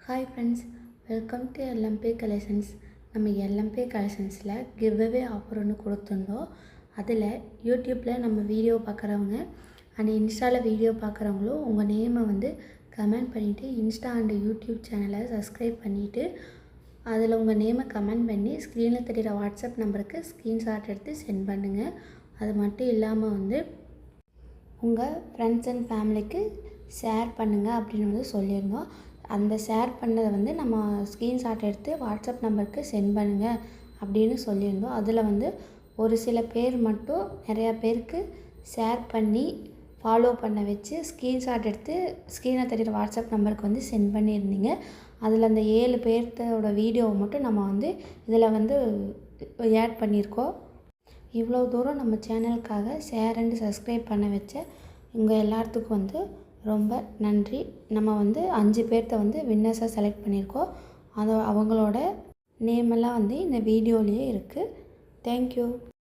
Hi friends, welcome to LMB collections. நம்ம LMB கலெக்ஷன்ஸில் giveaway offer ஒன்று கொடுத்துருந்தோம். அதில் யூடியூப்பில் நம்ம வீடியோ பார்க்குறவங்க அண்ட் இன்ஸ்டாவில் வீடியோ பார்க்குறவங்களும் உங்கள் நேமை வந்து கமெண்ட் பண்ணிவிட்டு இன்ஸ்டா அண்ட் யூடியூப் சேனலை சப்ஸ்கிரைப் பண்ணிவிட்டு அதில் உங்கள் நேமை கமெண்ட் பண்ணி ஸ்க்ரீனில் தெரிகிற வாட்ஸ்அப் நம்பருக்கு ஸ்க்ரீன்ஷாட் எடுத்து சென்ட் பண்ணுங்கள். அது மட்டும் இல்லாமல் வந்து உங்கள் ஃப்ரெண்ட்ஸ் அண்ட் ஃபேமிலிக்கு ஷேர் பண்ணுங்கள் அப்படின்னு வந்து சொல்லியிருந்தோம். அந்த ஷேர் பண்ணதை வந்து நம்ம ஸ்க்ரீன்ஷாட் எடுத்து வாட்ஸ்அப் நம்பருக்கு சென்ட் பண்ணுங்கள் அப்படின்னு சொல்லியிருந்தோம். அதில் வந்து ஒரு சில பேர் மட்டும் நிறையா பேருக்கு ஷேர் பண்ணி ஃபாலோ பண்ண வச்சு ஸ்க்ரீன்ஷாட் எடுத்து ஸ்க்ரீனில் தெரிகிற வாட்ஸ்அப் நம்பருக்கு வந்து சென்ட் பண்ணியிருந்தீங்க. அதில் அந்த 7 பேர்த்தோட வீடியோவை மட்டும் நம்ம வந்து இதில் வந்து ஆட் பண்ணியிருக்கோம். இவ்வளோ தூரம் நம்ம சேனலுக்காக ஷேர் அண்ட் சப்ஸ்கிரைப் பண்ண வச்ச உங்கள் எல்லாத்துக்கும் வந்து ரொம்ப நன்றி. நம்ம வந்து 5 பேர்த்த வந்து வின்னர்ஸாக செலக்ட் பண்ணியிருக்கோம். அவங்களோட நேமெல்லாம் வந்து இந்த வீடியோலேயே இருக்குது. தேங்க்யூ.